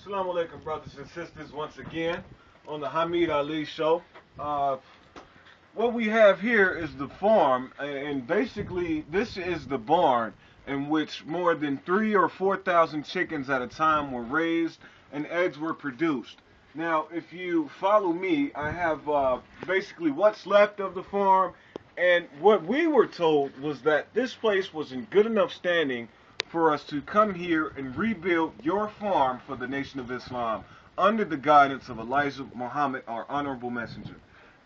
Assalamu alaikum, brothers and sisters, once again on the Hamid Ali Show. What we have here is the farm, and basically this is the barn in which more than 3,000 or 4,000 chickens at a time were raised and eggs were produced. Now, if you follow me, I have basically what's left of the farm, and what we were told was that this place was in good enough standing for us to come here and rebuild your farm for the Nation of Islam under the guidance of Elijah Muhammad, our honorable messenger.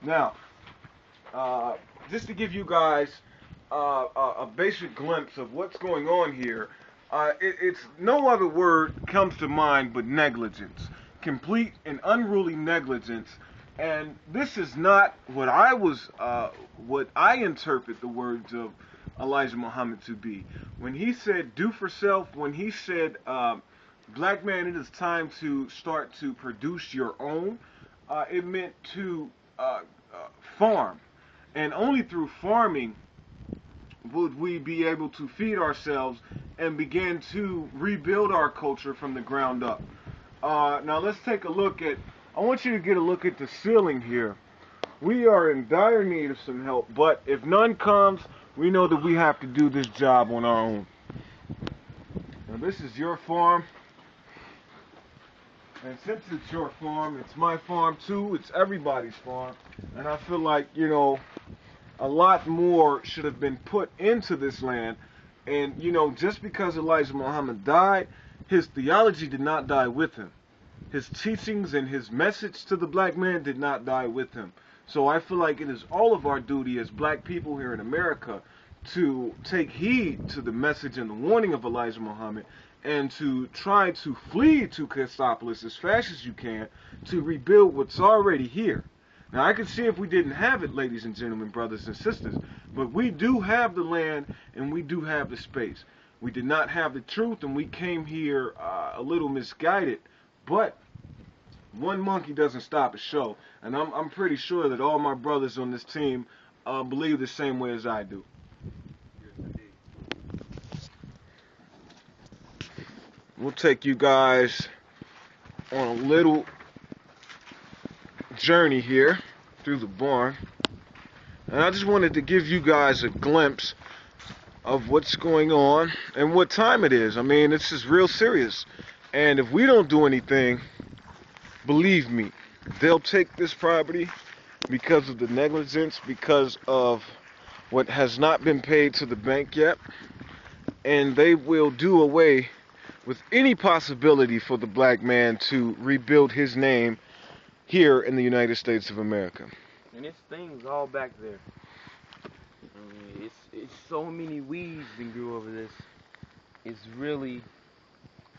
Now, just to give you guys a basic glimpse of what's going on here, it's no other word comes to mind but negligence, complete and unruly negligence. And this is not what I interpret the words of Elijah Muhammad to be. When he said do for self, when he said black man, it is time to start to produce your own, it meant to farm. And only through farming would we be able to feed ourselves and begin to rebuild our culture from the ground up. Now let's take a look at, I want you to get a look at the ceiling here. We are in dire need of some help, but if none comes, we know that we have to do this job on our own. Now this is your farm, and since it's your farm, it's my farm too, it's everybody's farm, and I feel like, you know, a lot more should have been put into this land. And, you know, just because Elijah Muhammad died, his theology did not die with him. His teachings and his message to the black man did not die with him. So I feel like it is all of our duty as black people here in America to take heed to the message and the warning of Elijah Muhammad and to try to flee to Cassopolis as fast as you can to rebuild what's already here. Now, I could see if we didn't have it, ladies and gentlemen, brothers and sisters, but we do have the land and we do have the space. We did not have the truth, and we came here a little misguided, but one monkey doesn't stop a show, and I'm pretty sure that all my brothers on this team believe the same way as I do. We'll take you guys on a little journey here through the barn, and I just wanted to give you guys a glimpse of what's going on and what time it is. I mean, this is real serious, and if we don't do anything, believe me, they'll take this property because of the negligence, because of what has not been paid to the bank yet, and they will do away with any possibility for the black man to rebuild his name here in the United States of America. And this thing's all back there. I mean, it's so many weeds that grew over this. It's really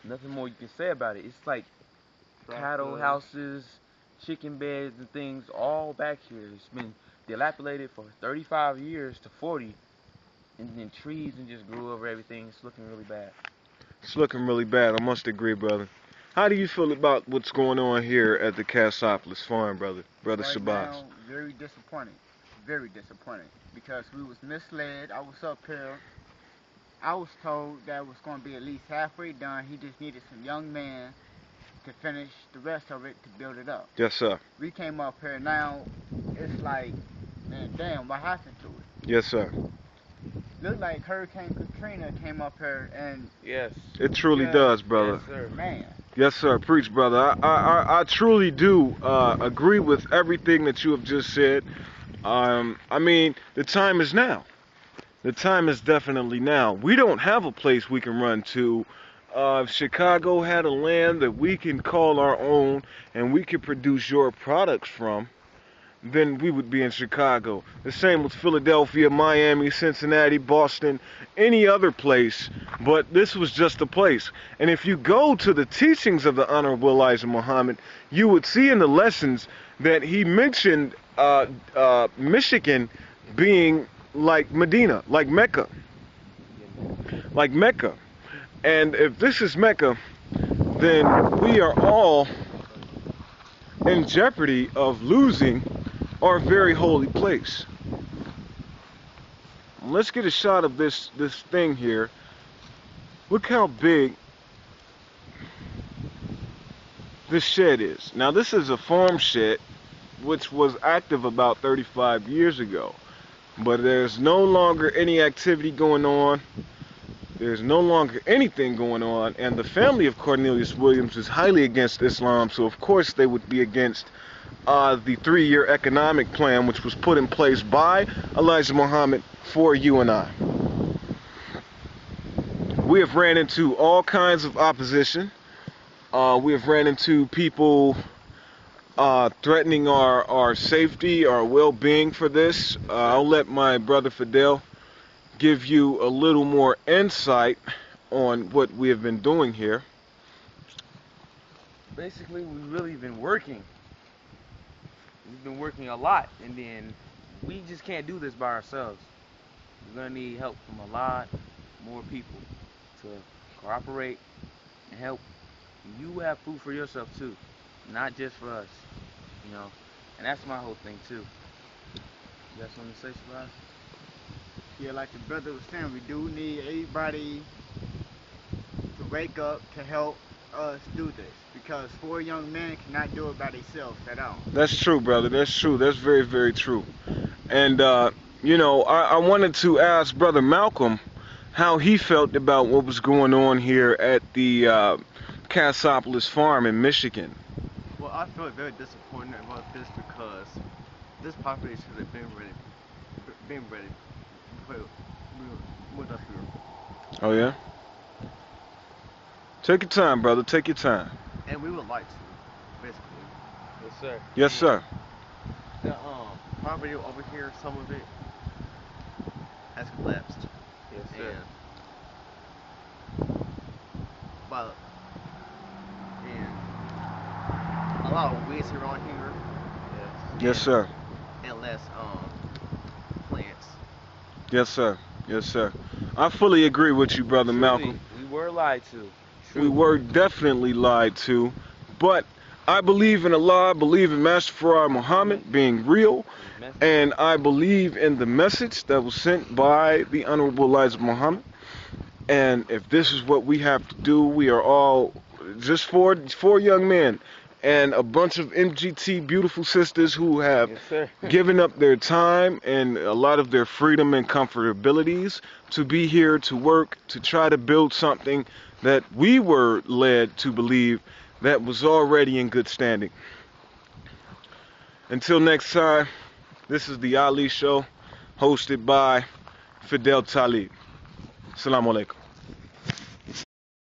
nothing more you can say about it. It's like cattle houses, chicken beds and things all back here. It's been dilapidated for 35 years to 40, and then trees and just grew over everything. It's looking really bad. It's looking really bad, I must agree, brother. How do you feel about what's going on here at the Cassopolis farm, brother Shabazz? Now, very disappointed, because we was misled. I was up here. I was told that it was going to be at least halfway done. He just needed some young men to finish the rest of it to build it up. Yes, sir. We came up here now. It's like, man, damn, what happened to it? Yes, sir. Looked like Hurricane Katrina came up here and... Yes. It truly does, brother. Yes, sir. Man. Yes, sir. Preach, brother. I truly do agree with everything that you have just said. I mean, the time is now. The time is definitely now. We don't have a place we can run to. If Chicago had a land that we can call our own and we could produce your products from, then we would be in Chicago. The same with Philadelphia, Miami, Cincinnati, Boston, any other place, but this was just a place. And if you go to the teachings of the Honorable Elijah Muhammad, you would see in the lessons that he mentioned Michigan being like Medina, like Mecca. Like Mecca. And if this is Mecca, then we are all in jeopardy of losing our very holy place. Let's get a shot of this thing here. Look how big this shed is. Now, this is a farm shed which was active about 35 years ago. But there's no longer any activity going on. There's no longer anything going on. And the family of Cornelius Williams is highly against Islam. So, of course, they would be against the 3-year economic plan which was put in place by Elijah Muhammad for you and I. We have ran into all kinds of opposition. We have ran into people threatening our safety, our well-being for this. I'll let my brother Fadil give you a little more insight on what we have been doing here. Basically, we've really been working. We've been working a lot, and then we just can't do this by ourselves. We're gonna need help from a lot more people to cooperate and help you have food for yourself too, not just for us, you know. And that's my whole thing too. You got something to say, Shabazz? Yeah, like the brother was saying, we do need everybody to wake up to help us do this, because 4 young men cannot do it by themselves at all. That's true, brother. That's true. That's very, very true. And, you know, I wanted to ask Brother Malcolm how he felt about what was going on here at the Cassopolis farm in Michigan. Well, I feel very disappointed about this because this property should have been ready with us here. Oh, yeah? Take your time, brother. Take your time. And we would like to, basically. Yes, sir. Yes, sir. The property over here, some of it has collapsed. Yes, sir. And a lot of weeds around here. Yes, sir. And less plants. Yes, sir. Yes, sir. I fully agree with you, Brother Malcolm. We were lied to. We were definitely lied to, but I believe in Allah, I believe in Master Farah Muhammad being real, and I believe in the message that was sent by the Honorable Elijah Muhammad. And if this is what we have to do, we are all just four young men and a bunch of MGT beautiful sisters who have given up their time and a lot of their freedom and comfortabilities to be here to work, to try to build something that we were led to believe that was already in good standing. Until next time, this is the Ali Show, hosted by Fidel Talib. Assalamu alaikum.